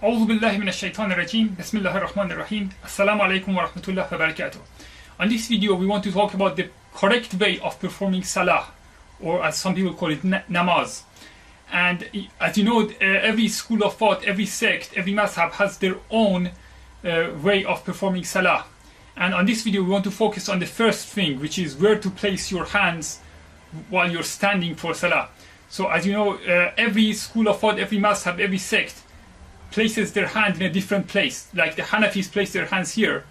أعوذ بالله من الشيطان الرجيم. بسم الله الرحمن الرحيم. Assalamu alaikum wa rahmatullahi wa barakatuh. On this video, we want to talk about the correct way of performing salah, or as some people call it, namaz. And as you know, every school of thought, every sect, every mazhab has their own way of performing salah. And on this video, we want to focus on the first thing, which is where to place your hands while you're standing for salah. So as you know, every school of thought, every mazhab, every sect places their hand in a different place. Like the Hanafis place their hands here,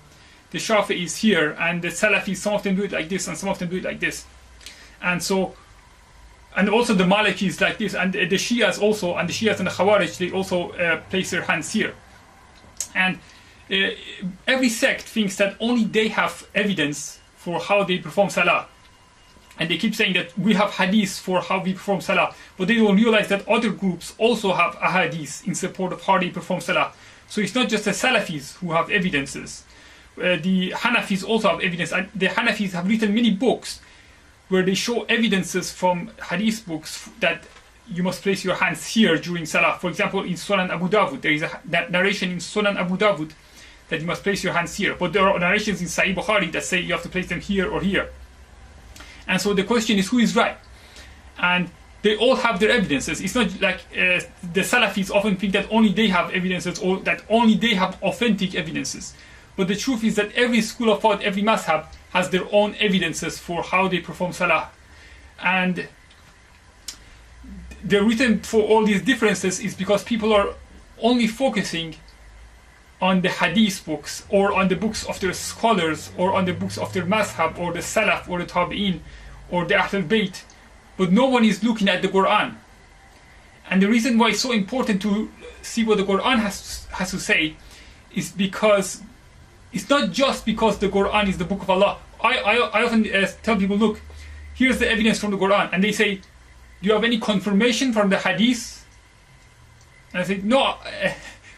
the Shafi'is here, and the Salafis, some of them do it like this and some of them do it like this. And so, and also the Malikis like this, and the Shias also, and the Shias and the Khawarij, they also place their hands here. And every sect thinks that only they have evidence for how they perform salah. And they keep saying that we have hadith for how we perform salah, but they don't realize that other groups also have ahadith in support of how they perform salah. So it's not just the Salafis who have evidences. The Hanafis also have evidence, and the Hanafis have written many books where they show evidences from hadith books that you must place your hands here during salah. For example, in Sunan Abu Dawud, there is a narration in Sunan Abu Dawud that you must place your hands here. But there are narrations in Sahih Bukhari that say you have to place them here or here. And so the question is, who is right? And they all have their evidences. It's not like the Salafis often think that only they have evidences or that only they have authentic evidences. But the truth is that every school of thought, every mazhab has their own evidences for how they perform salah. And the reason for all these differences is because people are only focusing on the hadith books, or on the books of their scholars, or on the books of their mazhab, or the salaf, or the tabi'in, or the Ahlul Bayt, but no one is looking at the Quran. And the reason why it's so important to see what the Quran has to say is because it's not just because the Quran is the book of Allah. I often tell people, look, here's the evidence from the Quran, and they say, do you have any confirmation from the hadith? And I say, no,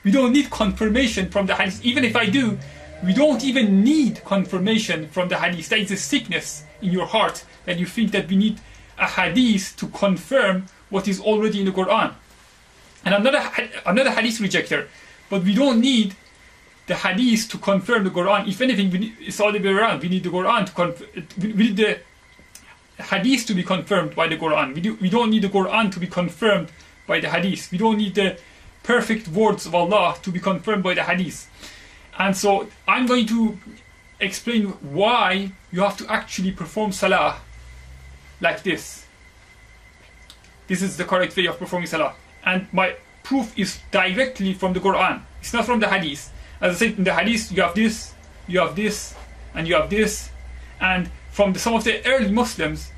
we don't need confirmation from the hadith. Even if I do, we don't even need confirmation from the hadith. That is a sickness in your heart, that you think that we need a hadith to confirm what is already in the Quran. And I'm not a hadith rejecter, but we don't need the hadith to confirm the Quran. If anything, it's all the way around. We need the Quran to we need the hadith to be confirmed by the Quran. We don't need the Quran to be confirmed by the hadith. We don't need the perfect words of Allah to be confirmed by the hadith. And so I'm going to explain why you have to actually perform salah like this. This is the correct way of performing salah. And my proof is directly from the Quran. It's not from the hadith. As I said, in the hadith you have this, you have this, and you have this. And from some of the early Muslims,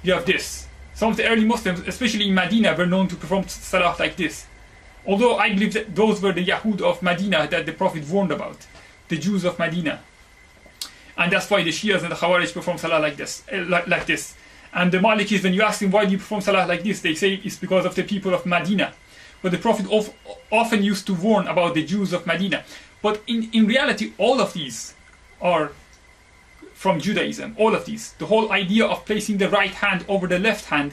you have this. Some of the early Muslims, especially in Medina, were known to perform salah like this. Although I believe that those were the Yahud of Medina that the Prophet warned about, the Jews of Medina. And that's why the Shias and the Khawarij perform salah like this. And the Malikis, when you ask them why do you perform salah like this, they say it's because of the people of Medina. But the Prophet often used to warn about the Jews of Medina. But in reality, all of these are from Judaism. All of these. The whole idea of placing the right hand over the left hand,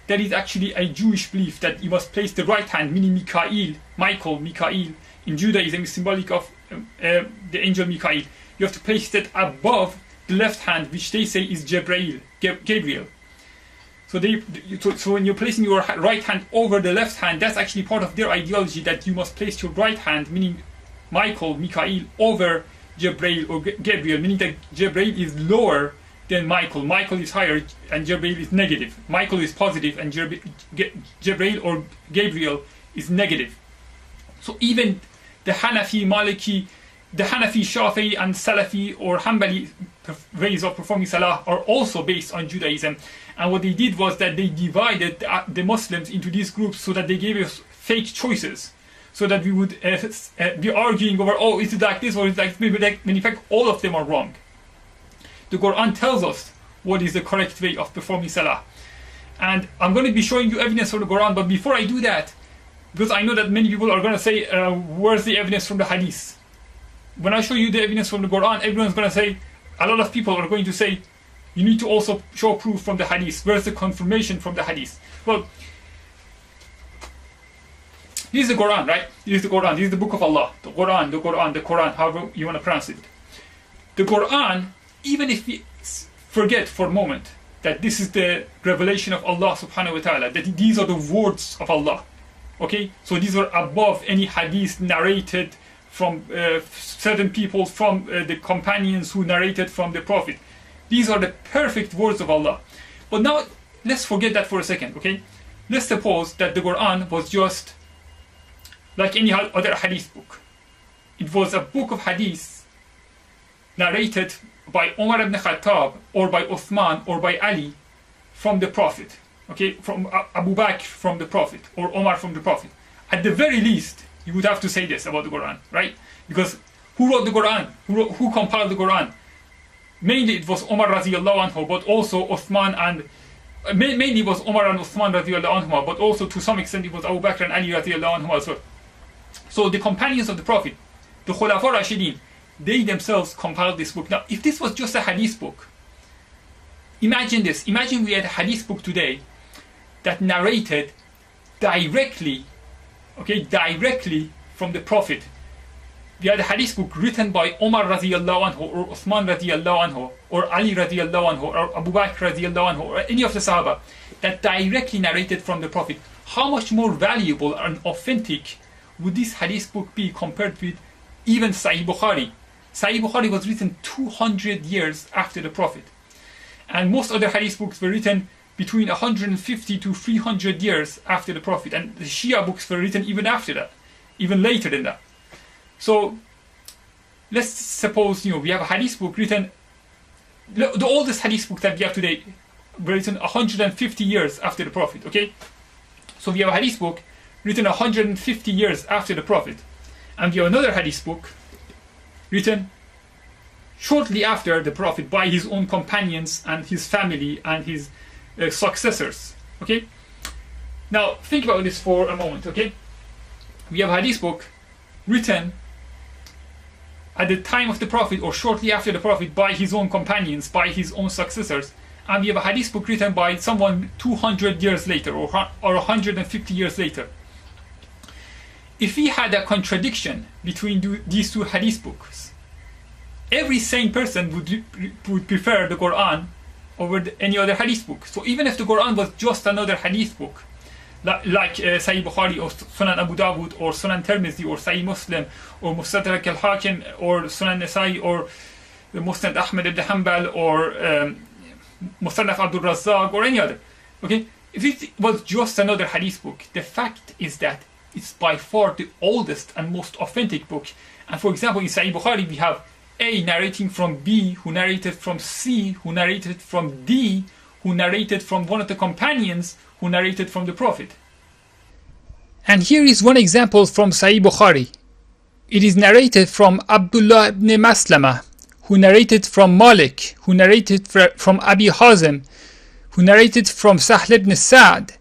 that is actually a Jewish belief, that you must place the right hand, meaning Michael, in Judaism is symbolic of the angel Mikael. You have to place that above the left hand, which they say is Gabriel. So when you're placing your right hand over the left hand, that's actually part of their ideology, that you must place your right hand, meaning Mikael, over Gabriel, meaning that Gabriel is lower than Michael. Michael is higher and Gabriel is negative. Michael is positive and Gabriel or Gabriel is negative. So even the Hanafi, Maliki, the Hanafi, Shafi'i and Salafi or Hanbali ways of performing salah are also based on Judaism. And what they did was that they divided the Muslims into these groups so that they gave us fake choices, so that we would be arguing over, oh, is it like this or is it like this? But in fact, all of them are wrong. The Quran tells us what is the correct way of performing salah. And I'm going to be showing you evidence from the Quran, but before I do that, because I know that many people are going to say, where's the evidence from the hadith? When I show you the evidence from the Quran, everyone's going to say, a lot of people are going to say, you need to also show proof from the hadith. Where's the confirmation from the hadith? Well, This is the Quran, right? This is the Quran. This is the book of Allah. The Quran, the Quran, the Quran, however you want to pronounce it. The Quran, even if we forget for a moment that this is the revelation of Allah subhanahu wa ta'ala, that these are the words of Allah, okay? So these are above any hadith narrated from certain people, from the companions who narrated from the Prophet. These are the perfect words of Allah. But now, let's forget that for a second, okay? Let's suppose that the Quran was just like any other hadith book. It was a book of hadith narrated by Umar ibn Khattab or by Uthman or by Ali from the Prophet, okay, from Abu Bakr from the Prophet or Umar from the Prophet. At the very least, you would have to say this about the Quran, right? Because who wrote the Quran? Who compiled the Quran? Mainly it was Umar radiallahu anhu, but also Uthman and mainly it was Umar and Uthman radiallahu anhu, but also to some extent it was Abu Bakr and Ali radiallahu anhu as well. So the companions of the Prophet, the Khulafa Rashidin, they themselves compiled this book. Now, if this was just a hadith book, imagine this. Imagine we had a hadith book today that narrated directly, okay, directly from the Prophet. We had a hadith book written by Umar radiallahu anhu, or Uthman radiallahu anhu, or Ali radiallahu anhu, or Abu Bakr radiallahu anhu, or any of the Sahaba that directly narrated from the Prophet. How much more valuable and authentic would this hadith book be compared with even Sahih Bukhari? Sahih Bukhari was written 200 years after the Prophet. And most other hadith books were written between 150 to 300 years after the Prophet. And the Shia books were written even after that, even later than that. So let's suppose, we have a hadith book written, the oldest hadith book that we have today were written 150 years after the Prophet, okay? So we have a hadith book written 150 years after the Prophet. And we have another hadith book written shortly after the Prophet by his own companions and his family and his successors, okay? Now, think about this for a moment, okay? We have a hadith book written at the time of the Prophet or shortly after the Prophet by his own companions, by his own successors. And we have a hadith book written by someone 200 years later or 150 years later. If we had a contradiction between these two hadith books, every sane person would prefer the Quran over any other hadith book. So even if the Quran was just another hadith book, like Sahih Bukhari or Sunan Abu Dawud or Sunan Tirmidhi or Sahih Muslim or Mustadrak al-Hakim or Sunan Nasa'i or Musnad Ahmad ibn Hanbal or Musannaf Abdul Razzaq or any other, okay? If it was just another hadith book, the fact is that it's by far the oldest and most authentic book. And for example, in Sahih Bukhari, we have A narrating from B, who narrated from C, who narrated from D, who narrated from one of the companions, who narrated from the Prophet. And here is one example from Sahih Bukhari. It is narrated from Abdullah ibn Maslama, who narrated from Malik, who narrated from Abi Hazim, who narrated from Sahl ibn Sa'd,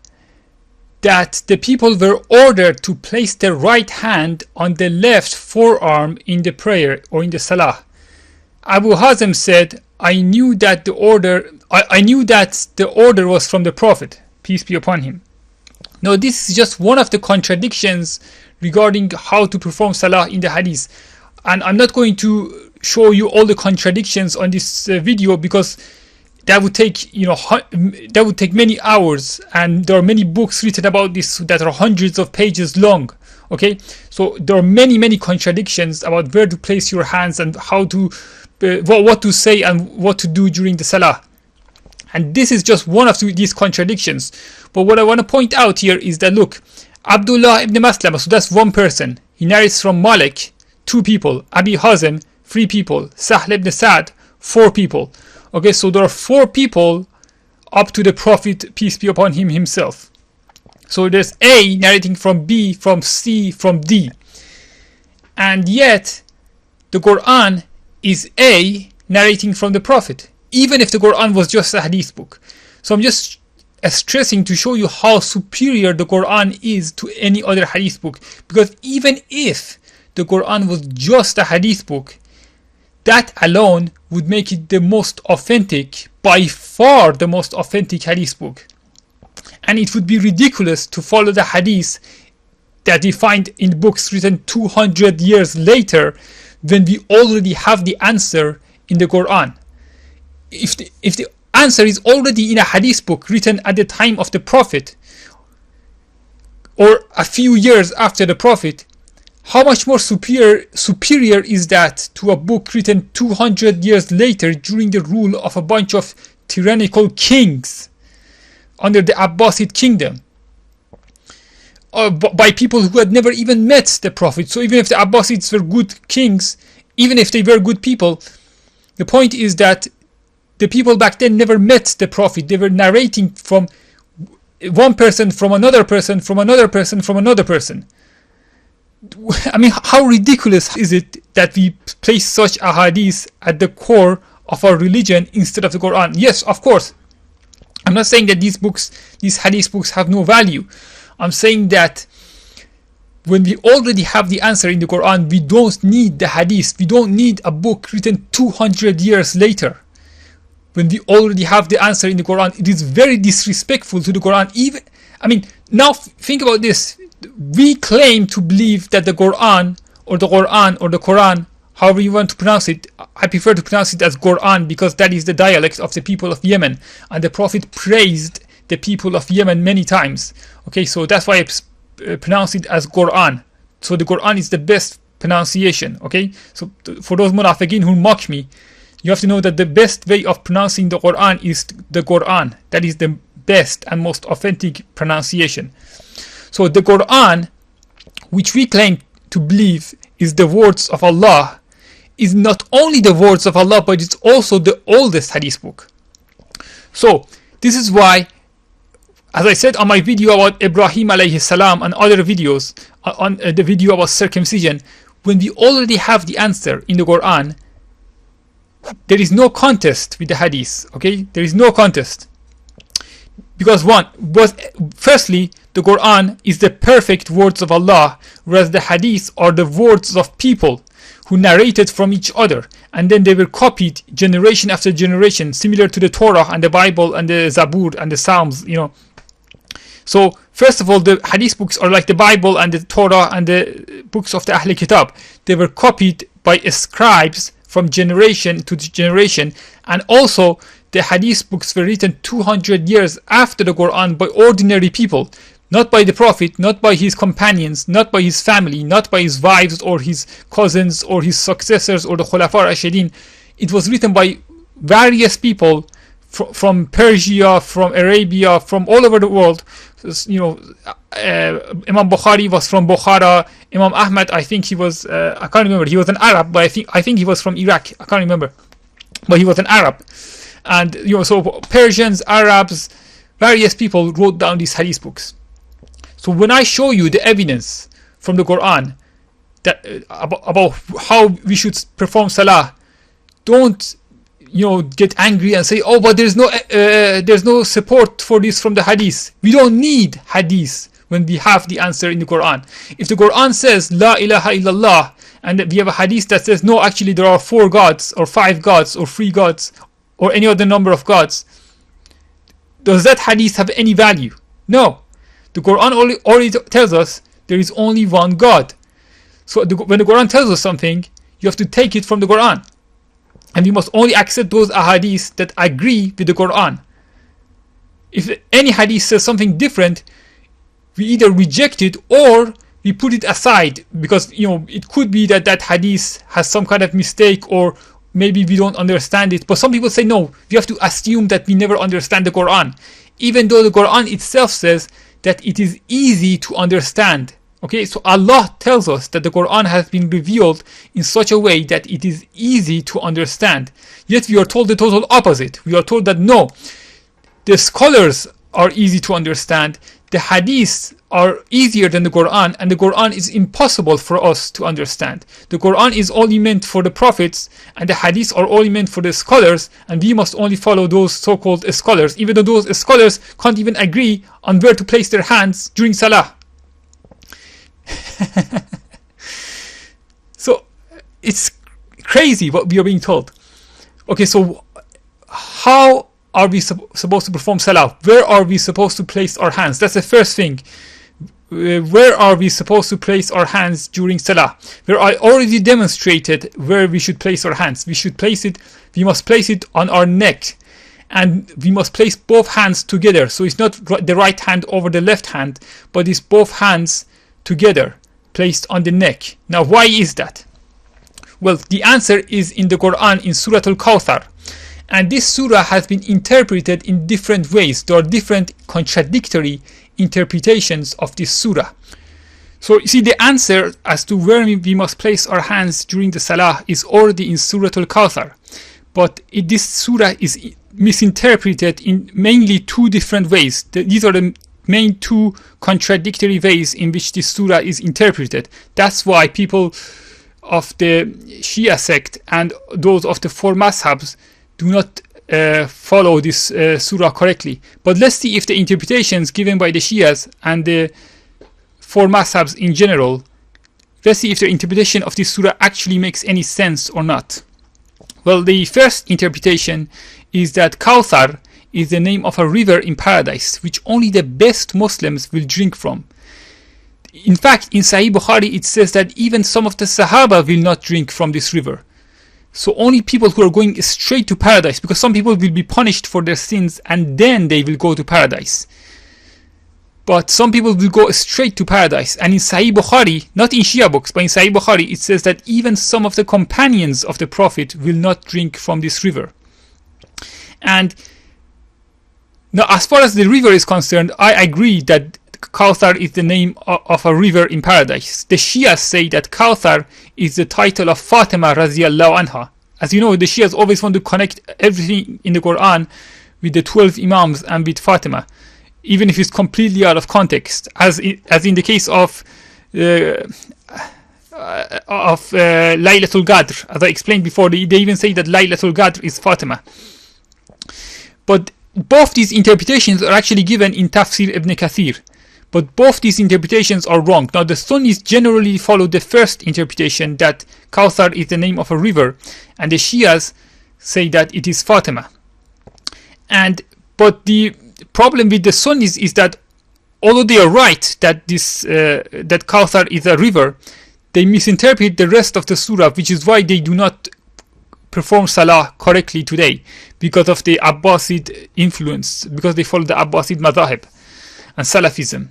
that the people were ordered to place their right hand on the left forearm in the prayer or in the salah. Abu Hazim said, I knew that the order was from the Prophet, peace be upon him. Now this is just one of the contradictions regarding how to perform salah in the hadith. And I'm not going to show you all the contradictions on this video because that would take many hours, and there are many books written about this that are hundreds of pages long, okay? So there are many contradictions about where to place your hands and how to what to say and what to do during the salah. And this is just one of these contradictions. But what I want to point out here is that, look, Abdullah ibn Maslama, so that's one person. He narrates from Malik, 2 people. Abi Hazim, 3 people. Sahl ibn Sa'd, 4 people. Okay, so there are 4 people up to the Prophet, peace be upon him himself. So there's A narrating from B, from C, from D. And yet, the Quran is A narrating from the Prophet, even if the Quran was just a hadith book. So I'm just stressing to show you how superior the Quran is to any other hadith book. Because even if the Quran was just a hadith book, that alone would make it the most authentic, by far the most authentic hadith book. And it would be ridiculous to follow the hadith that we find in books written 200 years later, when we already have the answer in the Quran? If the answer is already in a hadith book written at the time of the Prophet or a few years after the Prophet, how much more superior is that to a book written 200 years later during the rule of a bunch of tyrannical kings under the Abbasid kingdom, by people who had never even met the Prophet? So even if the Abbasids were good kings, even if they were good people, the point is that the people back then never met the Prophet. They were narrating from one person, from another person, from another person, from another person. I mean, how ridiculous is it that we place such a hadith at the core of our religion instead of the Quran? Yes, of course, I'm not saying that these hadith books have no value. I'm saying that when we already have the answer in the Quran, we don't need the hadith. We don't need a book written 200 years later. When we already have the answer in the Quran, it is very disrespectful to the Quran. Even, I mean, now think about this. We claim to believe that the Quran or the Quran, however you want to pronounce it, I prefer to pronounce it as Quran because that is the dialect of the people of Yemen, and the Prophet praised the people of Yemen many times. Okay, so that's why I pronounce it as Quran. So the Quran is the best pronunciation. Okay, so for those munafiqin who mock me, you have to know that the best way of pronouncing the Quran is the Quran. That is the best and most authentic pronunciation. So the Quran, which we claim to believe is the words of Allah, is not only the words of Allah, but it's also the oldest hadith book. So this is why, as I said on my video about Ibrahim alayhi salam and other videos, on the video about circumcision, when we already have the answer in the Quran, there is no contest with the hadith. Okay, there is no contest, because firstly, the Quran is the perfect words of Allah, whereas the hadith are the words of people who narrated from each other, and then they were copied generation after generation, similar to the Torah and the Bible and the Zabur and the Psalms, you know. So first of all, the hadith books are like the Bible and the Torah and the books of the Ahl Kitab. They were copied by scribes from generation to generation, and also the hadith books were written 200 years after the Quran by ordinary people, not by the Prophet, not by his companions, not by his family, not by his wives or his cousins or his successors or the Khulafa Rashidin. It was written by various people from Persia, from Arabia, from all over the world. You know, Imam Bukhari was from Bukhara. Imam Ahmad, I think he was, I can't remember. He was an Arab, but I think he was from Iraq. I can't remember, but he was an Arab. And you know, so Persians, Arabs, various people wrote down these hadith books. So when I show you the evidence from the Quran that about how we should perform salah, don't get angry and say, oh, but there's no support for this from the hadith. We don't need hadith when we have the answer in the Quran. If the Quran says La ilaha illallah, and we have a hadith that says no, actually there are 4 gods or 5 gods or 3 gods or any other number of gods, does that hadith have any value? No. The Quran already tells us there is only one God. So when the Quran tells us something, you have to take it from the Quran. And we must only accept those ahadith that agree with the Quran. If any hadith says something different, we either reject it or we put it aside, because it could be that hadith has some kind of mistake, or maybe we don't understand it. But some people say no, we have to assume that we never understand the Quran, even though the Quran itself says that it is easy to understand. Okay, so Allah tells us that the Quran has been revealed in such a way that it is easy to understand. Yet we are told the total opposite. We are told that no, the scholars are easy to understand, the hadiths are easier than the Quran, and the Quran is impossible for us to understand. The Quran is only meant for the prophets, and the hadiths are only meant for the scholars, and we must only follow those so-called scholars, even though those scholars can't even agree on where to place their hands during salah. So it's crazy what we are being told. Okay, so how are we supposed to perform salah? Where are we supposed to place our hands? That's the first thing. where are we supposed to place our hands during Salah? Where I already demonstrated where we should place our hands. We must place it on our neck, and we must place both hands together. So it's not the right hand over the left hand, but it's both hands together placed on the neck. Now, why is that? Well, the answer is in the Quran in Surah al-Kawthar. And this surah has been interpreted in different ways. There are different contradictory interpretations of this surah. So you see, the answer as to where we must place our hands during the Salah is already in Surah al-Kawthar. But this surah is misinterpreted in mainly two different ways. These are the main two contradictory ways in which this surah is interpreted. That's why people of the Shia sect and those of the four mazhabs do not follow this surah correctly. But let's see if the interpretations given by the Shias and the four mazhabs in general, let's see if the interpretation of this surah actually makes any sense or not. Well, the first interpretation is that Kawthar is the name of a river in paradise, which only the best Muslims will drink from. In fact, in Sahih Bukhari, it says that even some of the Sahaba will not drink from this river. So only people who are going straight to paradise, because some people will be punished for their sins and then they will go to paradise. But some people will go straight to paradise. And in Sahih Bukhari, not in Shia books, but in Sahih Bukhari, it says that even some of the companions of the Prophet will not drink from this river. And now, as far as the river is concerned, I agree that Kawthar is the name of a river in paradise. The Shias say that Kawthar is the title of Fatima radiallahu anha. As you know, the Shias always want to connect everything in the Quran with the 12 Imams and with Fatima, even if it's completely out of context, as in the case of Laylatul Qadr. As I explained before, they even say that Laylatul Qadr is Fatima. But both these interpretations are actually given in Tafsir Ibn Kathir. But both these interpretations are wrong. Now, the Sunnis generally follow the first interpretation, that Kawthar is the name of a river, and the Shias say that it is Fatima. But the problem with the Sunnis is that although they are right that that Kawthar is a river, they misinterpret the rest of the surah, which is why they do not perform Salah correctly today, because of the Abbasid influence, because they follow the Abbasid madhahib and Salafism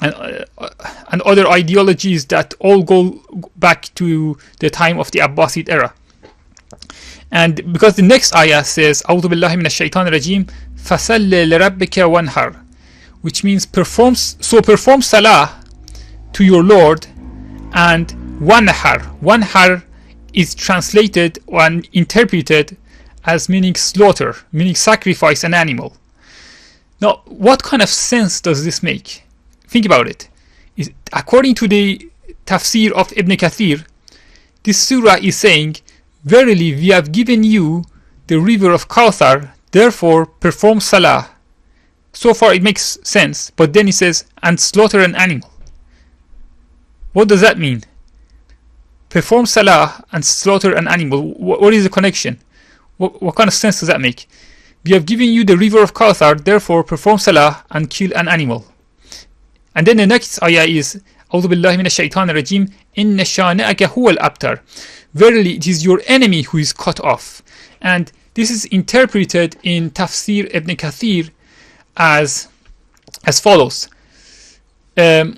and other ideologies that all go back to the time of the Abbasid era. And because the next ayah says, أعوذ بالله من الشيطان الرجيم فَصَلِّ لِرَبِّكَ وَانْحَرْ, which means perform Salah to your Lord, and wanhar is translated and interpreted as meaning slaughter, meaning sacrifice an animal. Now, what kind of sense does this make? Think about it. According to the tafsir of Ibn Kathir, this surah is saying, verily we have given you the river of Kawthar, therefore perform Salah. So far it makes sense, but then it says, and slaughter an animal. What does that mean? Perform Salah and slaughter an animal. What is the connection? What kind of sense does that make? We have given you the river of Kawthar, therefore perform Salah and kill an animal. And then the next ayah is, أعوذ بالله من الشيطان الرجيم إن شانئك هو الأبتر. Verily it is your enemy who is cut off. And this is interpreted in Tafsir Ibn Kathir as follows. That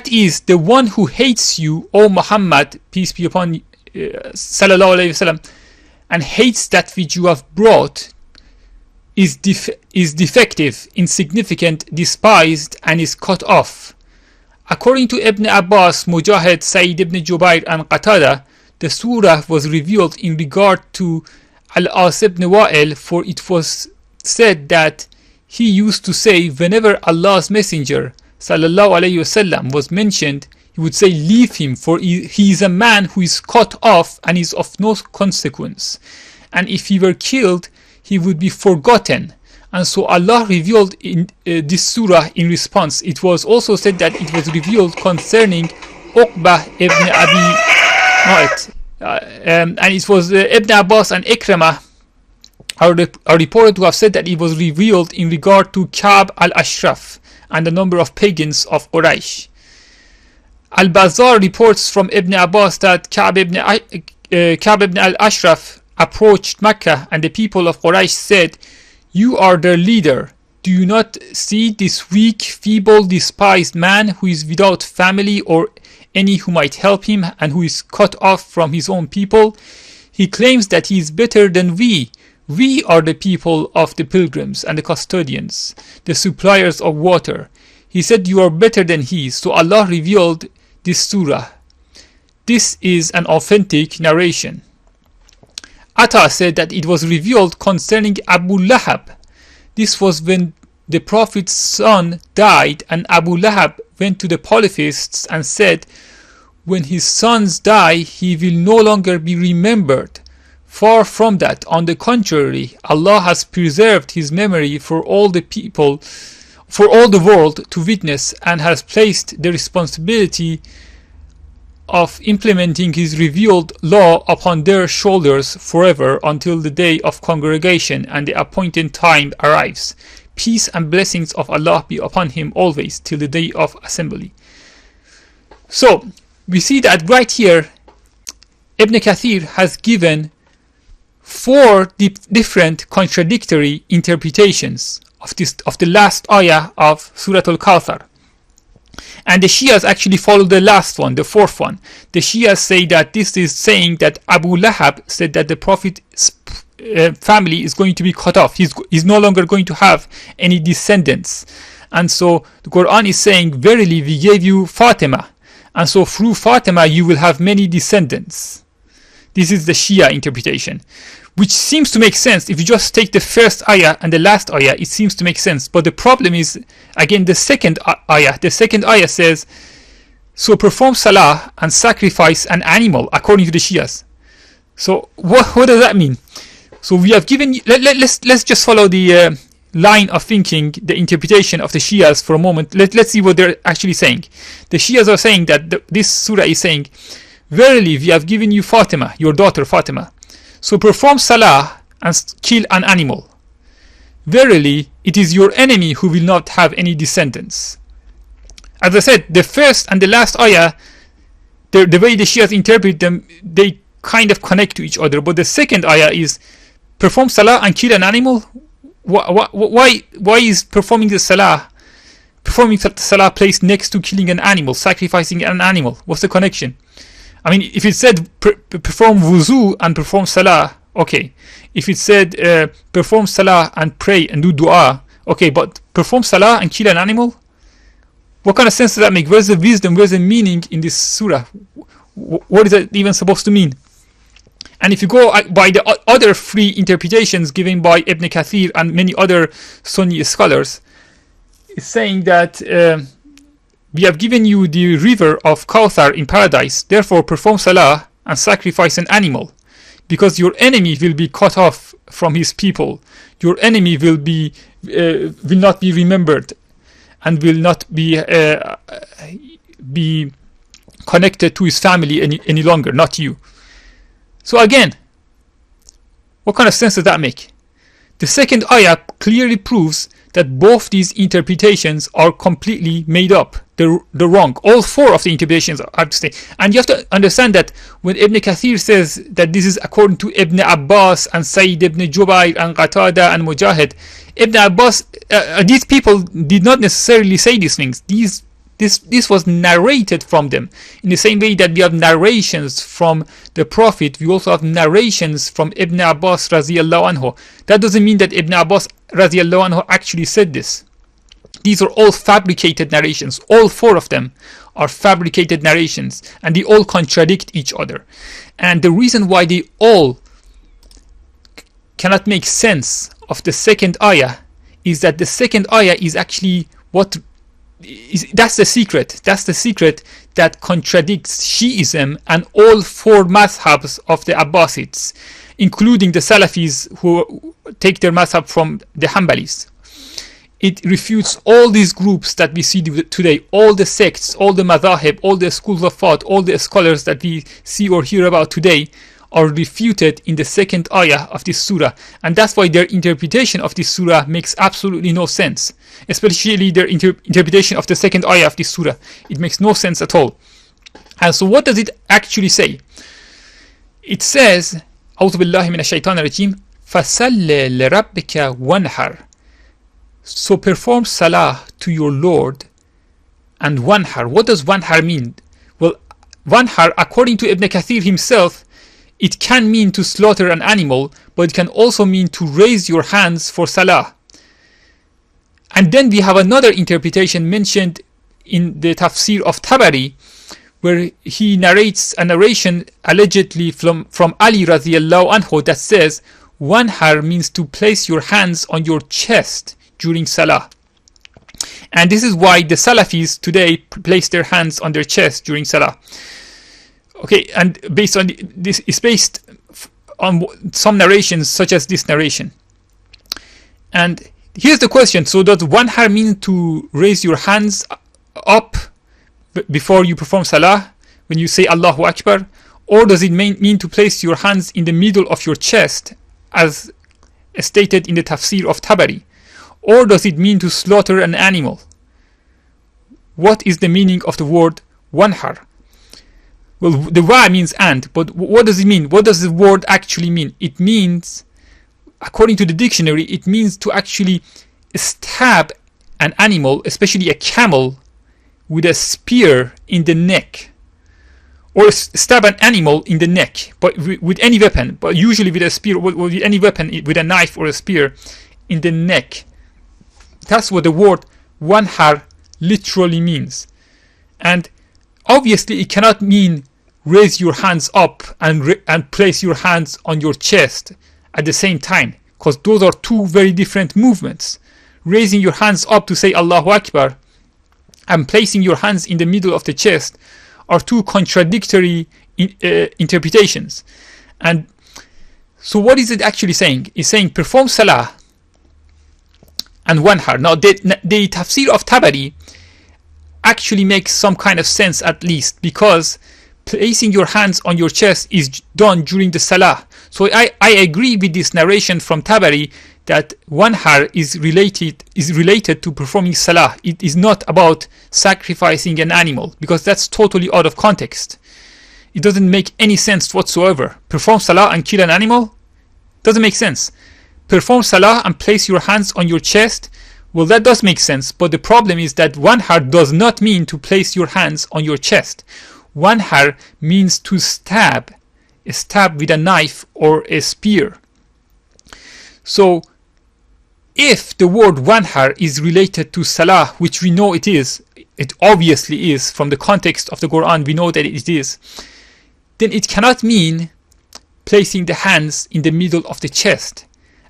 is, the one who hates you, O Muhammad, peace be upon you, sallallahu alayhi wasallam, and hates that which you have brought, is defective, insignificant, despised, and is cut off. According to Ibn Abbas, Mujahid, Sa'id ibn Jubair, and Qatada, the surah was revealed in regard to Al-As ibn Wa'il, for it was said that he used to say, whenever Allah's messenger sallallahu alayhi wasallam was mentioned, he would say, leave him, for he is a man who is cut off and is of no consequence, and if he were killed he would be forgotten. And so Allah revealed in this surah in response. It was also said that it was revealed concerning Uqbah ibn Abi Mu'ayt, and it was Ibn Abbas and Ikramah are reported to have said that it was revealed in regard to Ka'b al-Ashraf, and a number of pagans of Quraysh. Al-Bazzar reports from Ibn Abbas that Ka'b ibn al-Ashraf approached Mecca, and the people of Quraysh said, "You are their leader. Do you not see this weak, feeble, despised man who is without family or any who might help him, and who is cut off from his own people? He claims that he is better than we. We are the people of the pilgrims and the custodians, the suppliers of water." He said, "You are better than he." So Allah revealed this surah. This is an authentic narration. Atta said that it was revealed concerning Abu Lahab. This was when the Prophet's son died, and Abu Lahab went to the polytheists and said, "When his sons die, he will no longer be remembered." Far from that. On the contrary, Allah has preserved his memory for all the people, for all the world to witness, and has placed the responsibility of implementing his revealed law upon their shoulders forever until the day of congregation and the appointed time arrives. Peace and blessings of Allah be upon him always till the day of assembly. So we see that right here Ibn Kathir has given 4 different contradictory interpretations of the last ayah of Surah al-Kawthar. And the Shias actually follow the last one, the 4th one. The Shias say that this is saying that Abu Lahab said that the Prophet's family is going to be cut off. He's no longer going to have any descendants. And so the Quran is saying, "Verily we gave you Fatima, and so through Fatima you will have many descendants." This is the Shia interpretation, which seems to make sense. If you just take the first ayah and the last ayah, it seems to make sense. But the problem is, again, the second ayah. The second ayah says, "So perform salah and sacrifice an animal," according to the Shias. So what does that mean? So we have given, let's just follow the line of thinking, the interpretation of the Shias for a moment. Let's see what they're actually saying. The Shias are saying that this surah is saying, "Verily we have given you Fatima, your daughter Fatima. So perform salah and kill an animal. Verily it is your enemy who will not have any descendants." As I said, the first and the last ayah, the way the Shias interpret them, they kind of connect to each other. But the second ayah is perform salah and kill an animal. Why is performing the salah placed next to killing an animal, sacrificing an animal? What's the connection? I mean, if it said perform wuzu and perform salah, okay. If it said perform salah and pray and do dua, okay. But perform salah and kill an animal? What kind of sense does that make? Where's the wisdom? Where's the meaning in this surah? What is that even supposed to mean? And if you go by the other 3 interpretations given by Ibn Kathir and many other Sunni scholars, it's saying that we have given you the river of Kawthar in paradise, therefore perform salah and sacrifice an animal, because your enemy will be cut off from his people. Your enemy will not be remembered and will not be connected to his family any longer, not you. So again, what kind of sense does that make? The second ayah clearly proves that both these interpretations are completely made up. They're wrong. All 4 of the interpretations are to stay. And you have to understand that when Ibn Kathir says that this is according to Ibn Abbas and Sayyid ibn Jubayr and Qatada and Mujahid, Ibn Abbas, these people did not necessarily say these things. This was narrated from them. In the same way that we have narrations from the Prophet, we also have narrations from Ibn Abbas radiyallahu anhu. That doesn't mean that Ibn Abbas radiyallahu anhu actually said this. These are all fabricated narrations. All 4 of them are fabricated narrations, and they all contradict each other. And the reason why they all cannot make sense of the second ayah is that the second ayah is actually that's the secret. That's the secret that contradicts Shiism and all 4 madhabs of the Abbasids, including the Salafis who take their madhab from the Hanbalis. It refutes all these groups that we see today, all the sects, all the madhahib, all the schools of thought, all the scholars that we see or hear about today are refuted in the second ayah of this surah, and that's why their interpretation of this surah makes absolutely no sense, especially their interpretation of the second ayah of this surah. It makes no sense at all. And so what does it actually say? It says, أعوذ بالله من الشيطان الرجيم فَصَلِّ لِرَبِّكَ وَانْحَرْ. So perform salah to your Lord and wanhar. What does wanhar mean? Well, wanhar, according to Ibn Kathir himself, it can mean to slaughter an animal, but it can also mean to raise your hands for salah. And then we have another interpretation mentioned in the tafsir of Tabari, where he narrates a narration allegedly from Ali radiallahu anhu that says, wanhar means to place your hands on your chest during salah. And this is why the Salafis today place their hands on their chest during salah. Okay, and based on this is based on some narrations such as this narration. And here's the question: so does wanhar mean to raise your hands up before you perform salah when you say Allahu Akbar, or does it mean to place your hands in the middle of your chest as stated in the tafsir of Tabari? Or does it mean to slaughter an animal? What is the meaning of the word wanhar? Well, the wa means and, but what does it mean? What does the word actually mean? It means, according to the dictionary, it means to actually stab an animal, especially a camel, with a spear in the neck. Or stab an animal in the neck, but with any weapon, but usually with a spear, with any weapon, with a knife or a spear in the neck. That's what the word wanhar literally means. And obviously it cannot mean raise your hands up and place your hands on your chest at the same time, because those are two very different movements. Raising your hands up to say Allahu Akbar and placing your hands in the middle of the chest are two contradictory interpretations. And so what is it actually saying? It's saying perform salah and wanhar. Now the tafsir of Tabari actually makes some kind of sense, at least, because placing your hands on your chest is done during the salah. So I agree with this narration from Tabari that wanhar is related to performing salah. It is not about sacrificing an animal, because that's totally out of context. It doesn't make any sense whatsoever. Perform salah and kill an animal? Doesn't make sense. Perform salah and place your hands on your chest? Well, that does make sense, but the problem is that wanhar does not mean to place your hands on your chest. Wanhar means to stab with a knife or a spear. So if the word wanhar is related to salah, which we know it is, it obviously is, from the context of the Quran we know that it is, then it cannot mean placing the hands in the middle of the chest,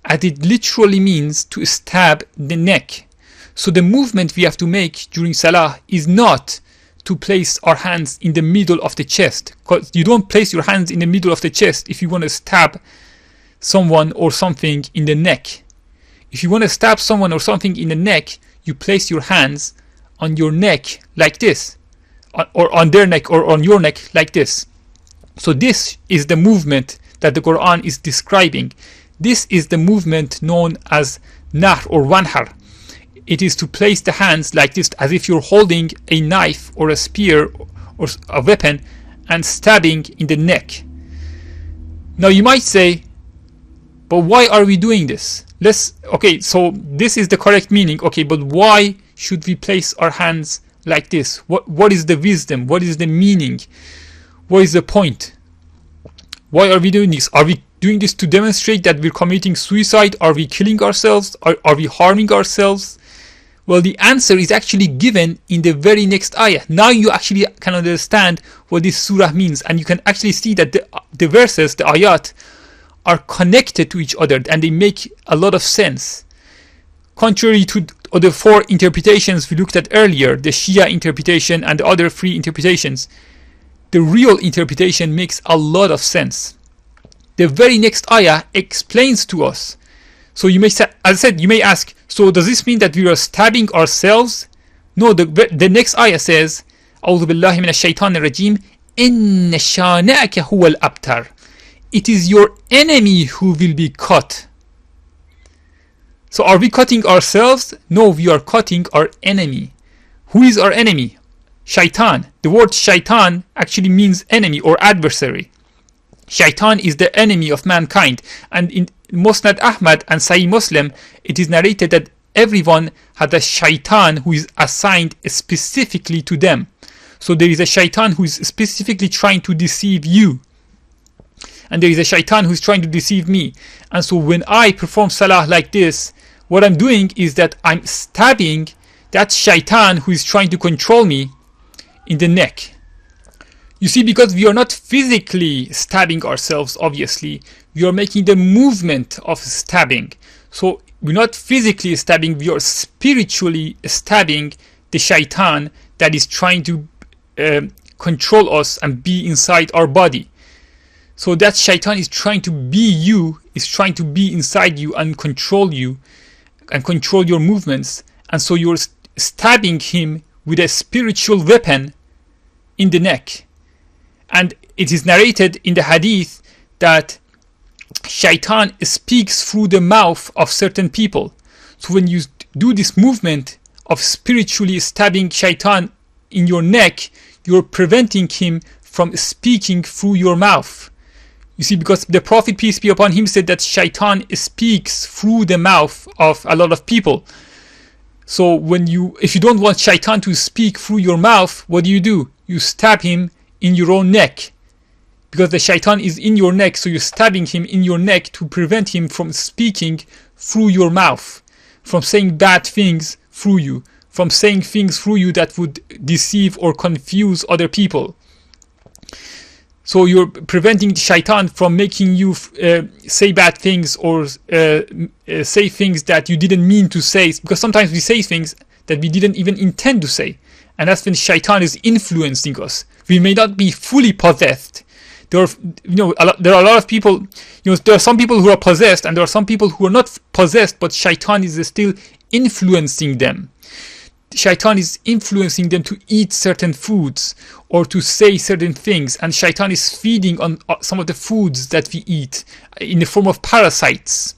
as it literally means to stab the neck. So the movement we have to make during salah is not to place our hands in the middle of the chest, because you don't place your hands in the middle of the chest if you want to stab someone or something in the neck. If you want to stab someone or something in the neck, you place your hands on your neck like this, or on their neck or on your neck like this. So this is the movement that the Quran is describing. This is the movement known as nahr or wanhar. It is to place the hands like this, as if you're holding a knife or a spear or a weapon and stabbing in the neck. Now you might say, but why are we doing this? Okay, so this is the correct meaning. Okay, but why should we place our hands like this? What is the wisdom? What is the meaning? What is the point? Why are we doing this? Are we doing this to demonstrate that we're committing suicide? Are we killing ourselves? Are we harming ourselves? Well, the answer is actually given in the very next ayah. Now you actually can understand what this surah means, and you can actually see that the verses, the ayat, are connected to each other and they make a lot of sense. Contrary to the four interpretations we looked at earlier, the Shia interpretation and the other three interpretations, the real interpretation makes a lot of sense. The very next ayah explains to us. So you may say, as I said, you may ask, so does this mean that we are stabbing ourselves? No, the next ayah says, أعوذ بالله من الشيطان الرجيم إن شانئك هو الأبتر. it is your enemy who will be cut. So are we cutting ourselves? No, we are cutting our enemy. Who is our enemy? Shaitan. The word shaitan actually means enemy or adversary. Shaitan is the enemy of mankind. And in Musnad Ahmad and Sahih Muslim, it is narrated that everyone had a shaitan who is assigned specifically to them. So there is a shaitan who is specifically trying to deceive you. And there is a shaitan who is trying to deceive me. And so when I perform salah like this, what I'm doing is that I'm stabbing that shaitan who is trying to control me in the neck. You see, because we are not physically stabbing ourselves, obviously, we are making the movement of stabbing. So we're not physically stabbing, we are spiritually stabbing the shaitan that is trying to control us and be inside our body. So that shaitan is trying to be you, is trying to be inside you and control you and control your movements. And so you're stabbing him with a spiritual weapon in the neck. And it is narrated in the hadith that shaitan speaks through the mouth of certain people. So when you do this movement of spiritually stabbing shaitan in your neck, you're preventing him from speaking through your mouth. You see, because the Prophet, peace be upon him, said that shaitan speaks through the mouth of a lot of people. So if you don't want shaitan to speak through your mouth, what do? You stab him in your own neck. Because the shaitan is in your neck, so you're stabbing him in your neck to prevent him from speaking through your mouth, from saying bad things through you, from saying things through you that would deceive or confuse other people. So you're preventing the shaitan from making you say bad things or say things that you didn't mean to say, because sometimes we say things that we didn't even intend to say, and that's when shaitan is influencing us. We may not be fully possessed. There are a lot of people. There are some people who are possessed, and there are some people who are not possessed, but shaitan is still influencing them. Shaitan is influencing them to eat certain foods or to say certain things, and shaitan is feeding on some of the foods that we eat in the form of parasites.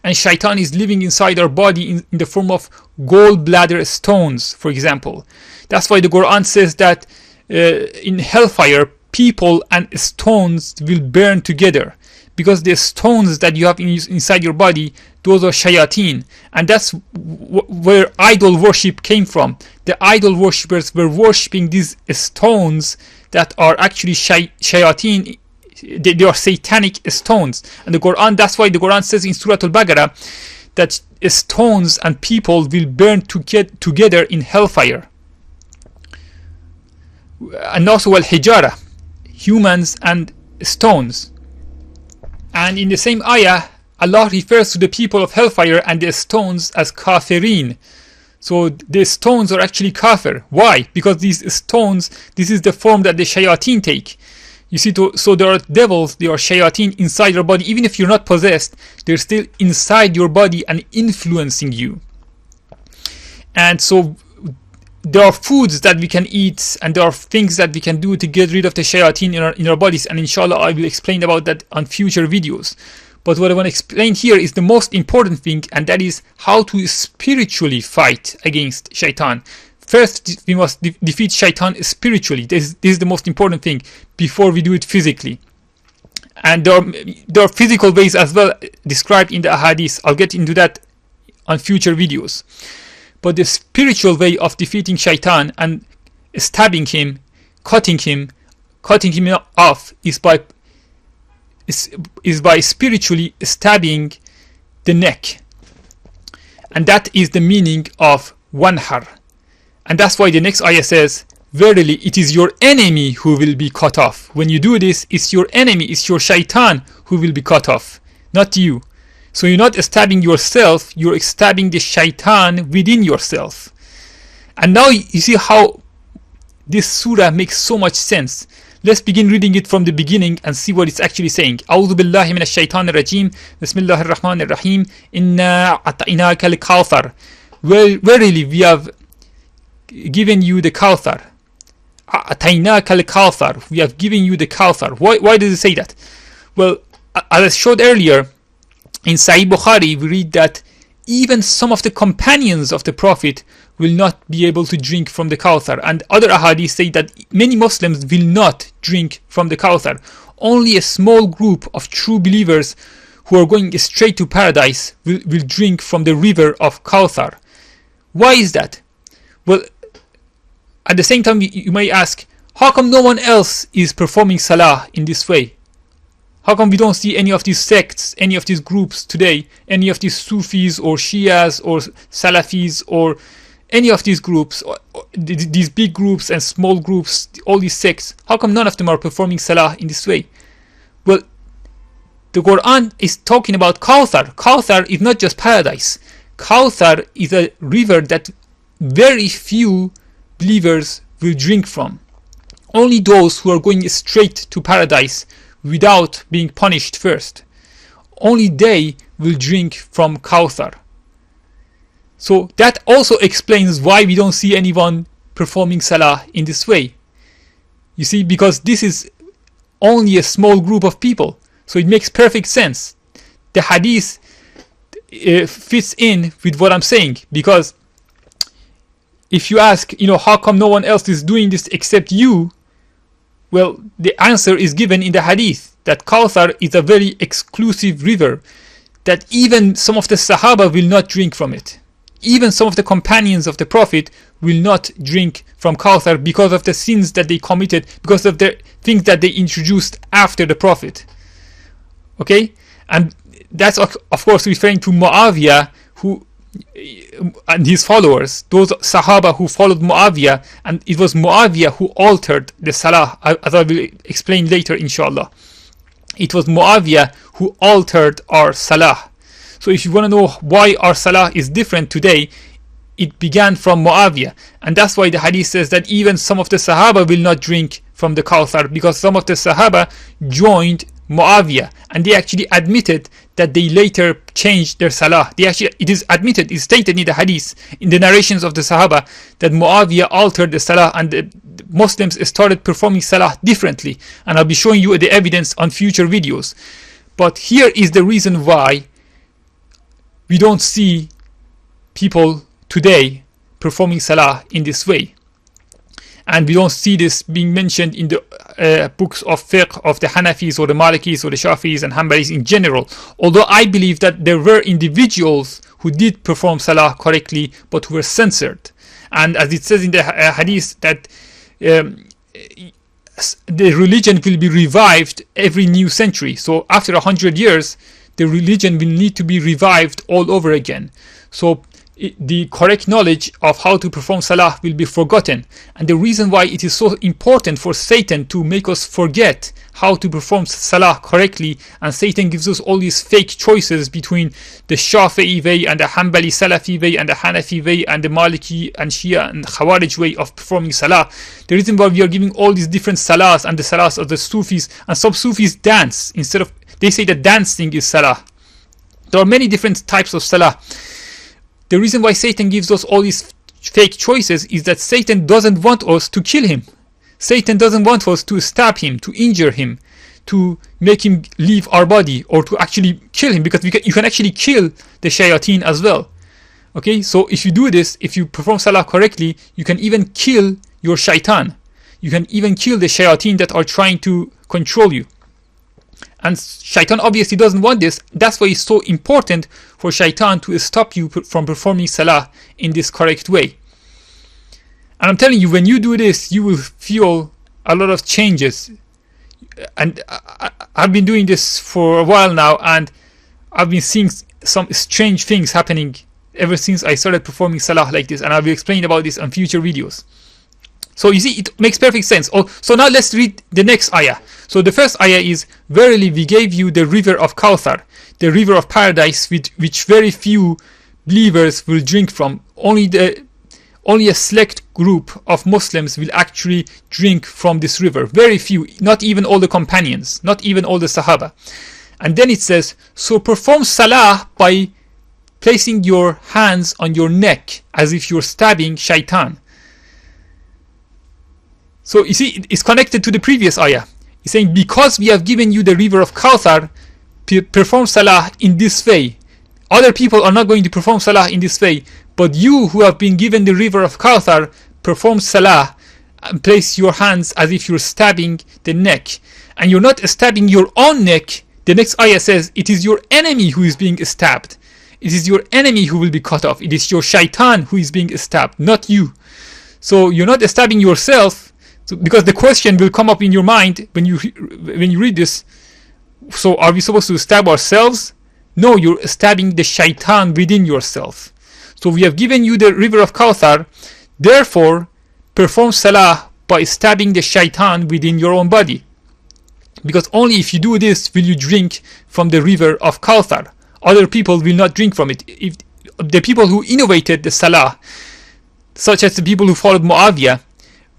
And shaitan is living inside our body in the form of gallbladder stones, for example. That's why the Quran says that in hellfire, people and stones will burn together, because the stones that you have inside your body, those are shayateen, and that's where idol worship came from. The idol worshippers were worshipping these stones that are actually shayateen. They are satanic stones, and the Quran. That's why the Quran says in Surah Al-Baqarah that stones and people will burn together in hellfire, and also al-hijara, humans and stones. And in the same ayah, Allah refers to the people of hellfire and the stones as kafirin. So the stones are actually kafir. Why? Because these stones, this is the form that the shayateen take. You see, so there are devils, they are shayateen inside your body. Even if you're not possessed, they're still inside your body and influencing you. And so there are foods that we can eat, and there are things that we can do to get rid of the shayateen in our bodies, and inshallah I will explain about that on future videos. But what I want to explain here is the most important thing, and that is how to spiritually fight against shaitan. First, we must defeat shaitan spiritually. This is the most important thing before we do it physically. And there are physical ways as well described in the ahadith. I'll get into that on future videos. But the spiritual way of defeating shaitan and stabbing him, cutting him off is by spiritually stabbing the neck. And that is the meaning of wanhar. And that's why the next ayah says, verily it is your enemy who will be cut off. When you do this, it's your enemy, it's your shaitan who will be cut off, not you. So you're not stabbing yourself, you're stabbing the shaitan within yourself. And now you see how this surah makes so much sense. Let's begin reading it from the beginning and see what it's actually saying. A'udhu billahi minash shaitanir rajim. Bismillahir rahmanir rahim. Inna a'tainaka al-Kawthar. Verily we have given you the Kawthar. A'tainaka al-Kawthar. We have given you the Kawthar. Why does it say that? Well, as I showed earlier, in Sahih Bukhari, we read that even some of the companions of the Prophet will not be able to drink from the Kawthar. And other ahadith say that many Muslims will not drink from the Kawthar. Only a small group of true believers who are going straight to paradise will drink from the river of Kawthar. Why is that? Well, at the same time, you may ask, how come no one else is performing salah in this way? How come we don't see any of these sects, any of these groups today, any of these Sufis or Shias or Salafis or any of these groups, these big groups and small groups, all these sects, how come none of them are performing salah in this way? Well, the Quran is talking about Kawthar. Kawthar is not just paradise. Kawthar is a river that very few believers will drink from. Only those who are going straight to paradise without being punished first, only they will drink from Kawthar. So that also explains why we don't see anyone performing salah in this way. You see, because this is only a small group of people, so it makes perfect sense. The hadith fits in with what I'm saying, because if you ask, how come no one else is doing this except you? Well, the answer is given in the hadith, that Kawthar is a very exclusive river, that even some of the Sahaba will not drink from it. Even some of the companions of the Prophet will not drink from Kawthar because of the sins that they committed, because of the things that they introduced after the Prophet. Okay? And that's of course referring to Muawiyah and his followers, those Sahaba who followed Muawiyah, and it was Muawiyah who altered the Salah, as I will explain later inshallah. It was Muawiyah who altered our Salah. So if you want to know why our Salah is different today, it began from Muawiyah, and that's why the hadith says that even some of the Sahaba will not drink from the Kawthar, because some of the Sahaba joined Muawiyah, and they actually admitted that they later changed their salah. It is admitted, it's stated in the hadith, in the narrations of the Sahaba, that Muawiyah altered the salah and the Muslims started performing salah differently. And I'll be showing you the evidence on future videos. But here is the reason why we don't see people today performing salah in this way. And we don't see this being mentioned in the books of fiqh of the Hanafis or the Malikis or the Shafis and Hanbalis in general. Although I believe that there were individuals who did perform salah correctly, but who were censored. And as it says in the hadith that the religion will be revived every new century. So after 100 years, the religion will need to be revived all over again. So the correct knowledge of how to perform salah will be forgotten. And the reason why it is so important for Satan to make us forget how to perform salah correctly, and Satan gives us all these fake choices between the Shafi'i way and the Hanbali Salafi way and the Hanafi way and the Maliki and Shia and Khawarij way of performing salah. The reason why we are giving all these different salahs and the salahs of the Sufis, and some Sufis dance instead of, they say that dancing is salah. There are many different types of salah. The reason why Satan gives us all these fake choices is that Satan doesn't want us to kill him. Satan doesn't want us to stab him, to injure him, to make him leave our body, or to actually kill him, because you can actually kill the shayateen as well. Okay, so if you do this, if you perform salah correctly, you can even kill your shaitan. You can even kill the shayateen that are trying to control you. And shaitan obviously doesn't want this. That's why it's so important for shaitan to stop you from performing salah in this correct way. And I'm telling you, when you do this, you will feel a lot of changes. And I've been doing this for a while now, and I've been seeing some strange things happening ever since I started performing salah like this. And I will explain about this on future videos. So you see, it makes perfect sense. So now let's read the next ayah. So the first ayah is, verily we gave you the river of Kawthar, the river of paradise, which very few believers will drink from. Only a select group of Muslims will actually drink from this river. Very few, not even all the companions, not even all the Sahaba. And then it says, so perform salah by placing your hands on your neck as if you're stabbing shaitan. So you see, it's connected to the previous ayah. He's saying, because we have given you the river of Kawthar, perform salah in this way. Other people are not going to perform salah in this way, but you who have been given the river of Kawthar, perform salah and place your hands as if you're stabbing the neck. And you're not stabbing your own neck. The next ayah says, it is your enemy who is being stabbed. It is your enemy who will be cut off. It is your shaitan who is being stabbed, not you. So you're not stabbing yourself, because the question will come up in your mind when you read this. So are we supposed to stab ourselves? No, you're stabbing the shaitan within yourself. So we have given you the river of Kawthar, therefore perform salah by stabbing the shaitan within your own body. Because only if you do this will you drink from the river of Kawthar. Other people will not drink from it. If the people who innovated the salah, such as the people who followed Muawiyah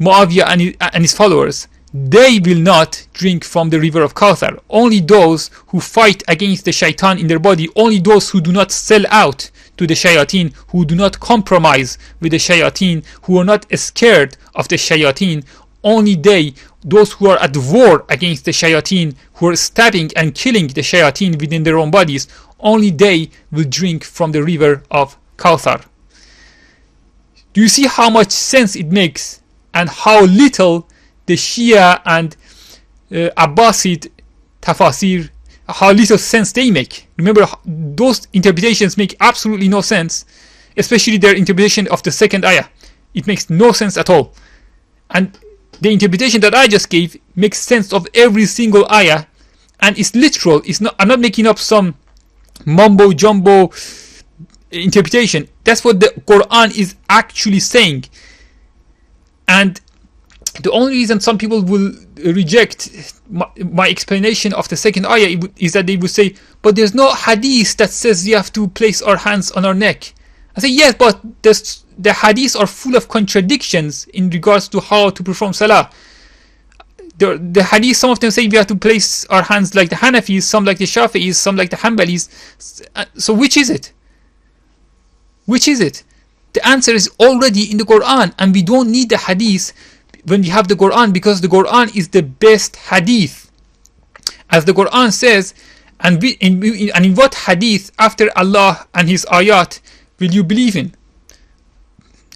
and his followers, they will not drink from the river of Kawthar. Only those who fight against the shaitan in their body, only those who do not sell out to the shayateen, who do not compromise with the shayateen, who are not scared of the shayateen, only those who are at war against the shayateen, who are stabbing and killing the shayateen within their own bodies, only they will drink from the river of Kawthar. Do you see how much sense it makes, and how little the Shia and Abbasid tafasir, how little sense they make? Remember, those interpretations make absolutely no sense, especially their interpretation of the second ayah. It makes no sense at all. And the interpretation that I just gave makes sense of every single ayah, and it's literal. I'm not making up some mumbo jumbo interpretation. That's what the Quran is actually saying. And the only reason some people will reject my explanation of the second ayah is that they would say, but there's no hadith that says we have to place our hands on our neck. I say, yes, but the hadiths are full of contradictions in regards to how to perform salah. The hadith, some of them say we have to place our hands like the Hanafis, some like the Shafi'is, some like the Hanbalis. So which is it? Which is it? The answer is already in the Quran, and we don't need the hadith when we have the Quran, because the Quran is the best hadith. As the Quran says, and in what hadith after Allah and His ayat will you believe in?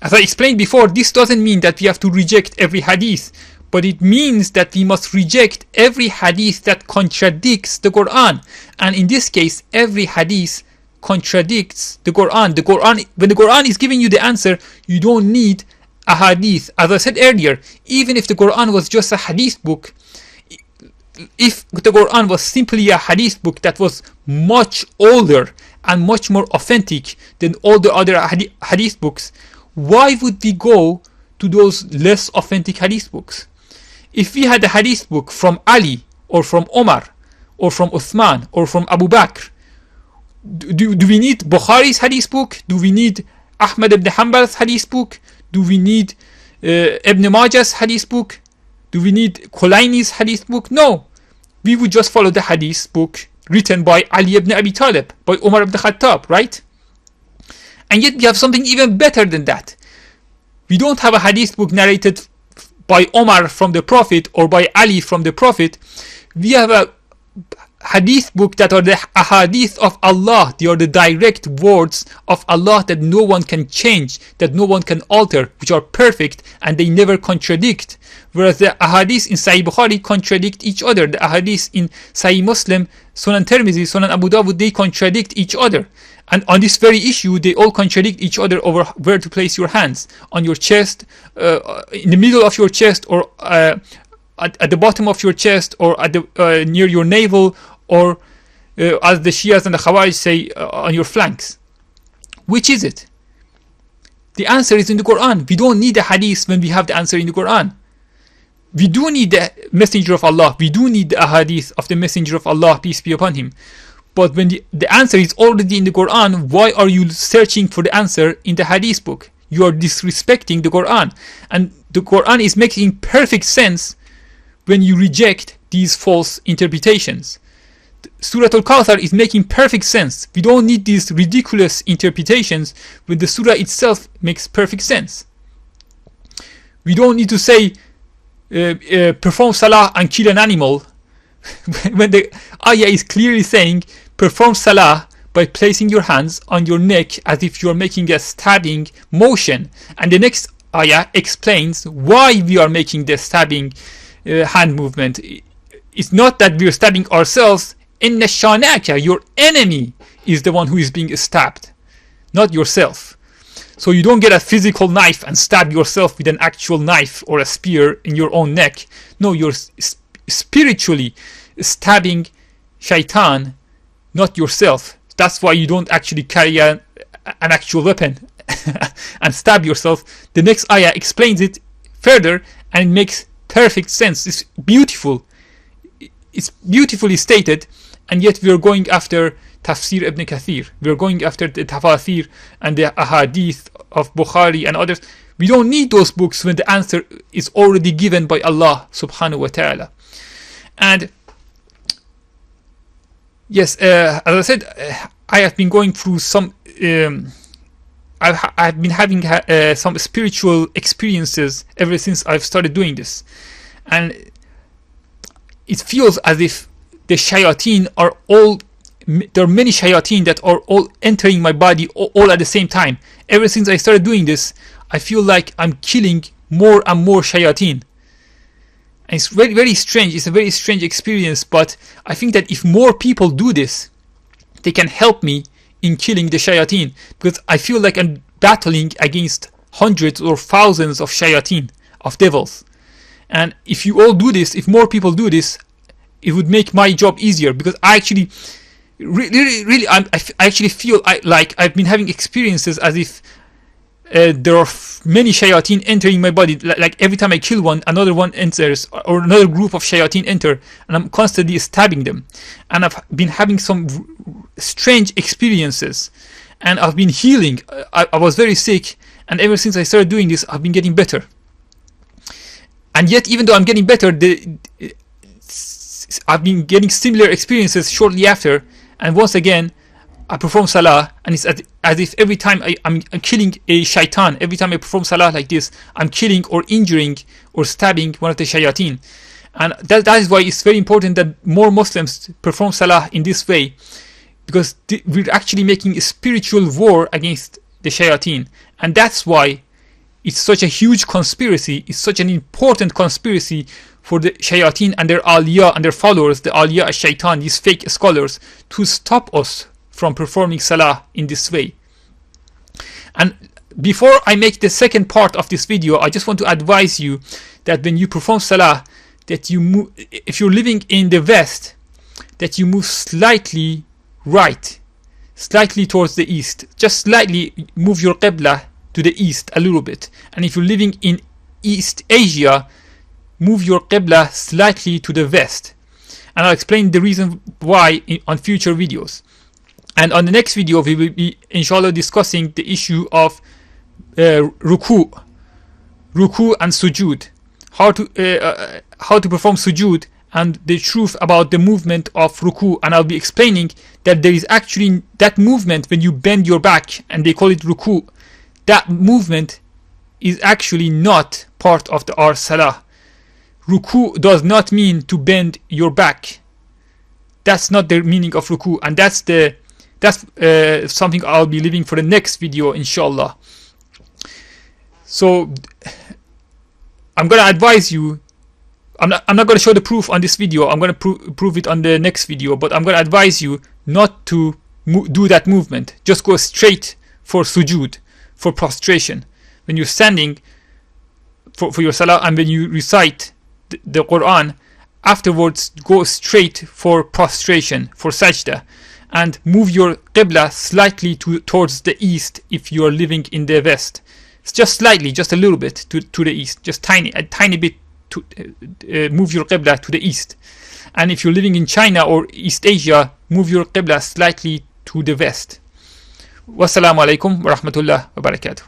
As I explained before, this doesn't mean that we have to reject every hadith, but it means that we must reject every hadith that contradicts the Quran. And in this case, every hadith contradicts the Quran. When the Quran is giving you the answer, you don't need a hadith. As I said earlier, even if the Quran was just a hadith book, if the Quran was simply a hadith book that was much older and much more authentic than all the other hadith books, why would we go to those less authentic hadith books? If we had a hadith book from Ali or from Omar or from Uthman or from Abu Bakr, do we need Bukhari's hadith book? Do we need Ahmad ibn Hanbal's hadith book? Do we need Ibn Majah's hadith book? Do we need Khulaini's hadith book? No. We would just follow the hadith book written by Ali ibn Abi Talib, by Umar ibn Khattab, right? And yet we have something even better than that. We don't have a hadith book narrated by Omar from the Prophet or by Ali from the Prophet. We have a hadith book that are the ahadith of Allah. They are the direct words of Allah that no one can change, that no one can alter, which are perfect and they never contradict. Whereas the ahadith in Sahih Bukhari contradict each other. The ahadith in Sahih Muslim, Sunan Tirmidhi, Sunan Abu Dawud, they contradict each other. And on this very issue, they all contradict each other over where to place your hands. On your chest, in the middle of your chest, or at the bottom of your chest, or at the near your navel, or as the Shias and the Khawarij say, on your flanks. Which is it? The answer is in the Quran. We don't need the hadith when we have the answer in the Quran. We do need the Messenger of Allah. We do need the ahadith of the Messenger of Allah, peace be upon him. But when the answer is already in the Quran, why are you searching for the answer in the hadith book? You are disrespecting the Quran. And the Quran is making perfect sense when you reject these false interpretations. Surah al-Kawthar is making perfect sense. We don't need these ridiculous interpretations when the surah itself makes perfect sense. We don't need to say perform salah and kill an animal, when the ayah is clearly saying perform salah by placing your hands on your neck as if you're making a stabbing motion. And the next ayah explains why we are making the stabbing hand movement. It's not that we're stabbing ourselves. Inna shanaka, your enemy is the one who is being stabbed, not yourself. So you don't get a physical knife and stab yourself with an actual knife or a spear in your own neck. No, you're spiritually stabbing shaitan, not yourself. That's why you don't actually carry an actual weapon and stab yourself. The next ayah explains it further and it makes perfect sense. It's beautiful. It's beautifully stated, and yet we are going after Tafsir ibn Kathir. We are going after the Tafathir and the Ahadith of Bukhari and others. We don't need those books when the answer is already given by Allah subhanahu wa ta'ala. And yes, as I said, I have been going through some I've been having some spiritual experiences ever since I've started doing this, and it feels as if the shayateen are all, there are many shayateen that are all entering my body all at the same time. Ever since I started doing this, I feel like I'm killing more and more shayateen. And it's very, very strange. It's a very strange experience, but I think that if more people do this, they can help me in killing the shayateen, because I feel like I'm battling against hundreds or thousands of shayateen, of devils. And if you all do this, if more people do this, it would make my job easier, because I actually really I actually feel like I've been having experiences as if there are many shayateen entering my body. Like every time I kill one, another one enters, or another group of shayateen enter, and I'm constantly stabbing them. And I've been having some strange experiences, and I've been healing. I was very sick, and ever since I started doing this, I've been getting better. And yet, even though I'm getting better, I've been getting similar experiences shortly after, and once again I perform salah, and it's as if every time I'm killing a shaitan. Every time I perform salah like this, I'm killing or injuring or stabbing one of the shayateen. And that is why it's very important that more Muslims perform salah in this way, because we're actually making a spiritual war against the shayateen. And that's why it's such a huge conspiracy. It's such an important conspiracy for the shayateen and their awliya and their followers, the awliya al-shaitan, these fake scholars, to stop us from performing salah in this way. And before I make the second part of this video, I just want to advise you that when you perform salah, that you move, if you're living in the West, that you move slightly right, slightly towards the east, just slightly move your qibla to the east a little bit. And if you're living in East Asia, move your qibla slightly to the west. And I'll explain the reason why on future videos. And on the next video, we will be inshallah discussing the issue of ruku and sujood, how to perform sujood, and the truth about the movement of ruku. And I'll be explaining that there is actually that movement when you bend your back, and they call it ruku. That movement is actually not part of our salah. Ruku does not mean to bend your back. That's not the meaning of ruku, and that's something I'll be leaving for the next video, inshallah. So I'm gonna advise you. I'm not gonna show the proof on this video. I'm gonna prove it on the next video. But I'm gonna advise you not to do that movement. Just go straight for sujood, for prostration. When you're standing for your salah, and when you recite the Quran, afterwards go straight for prostration, for sajda, and move your qibla slightly towards the east if you are living in the west. It's just slightly, just a little bit to the east, just a tiny bit to move your qibla to the east. And if you're living in China or East Asia, move your qibla slightly to the west. Wassalamu alaikum wa rahmatullah wa barakatuh.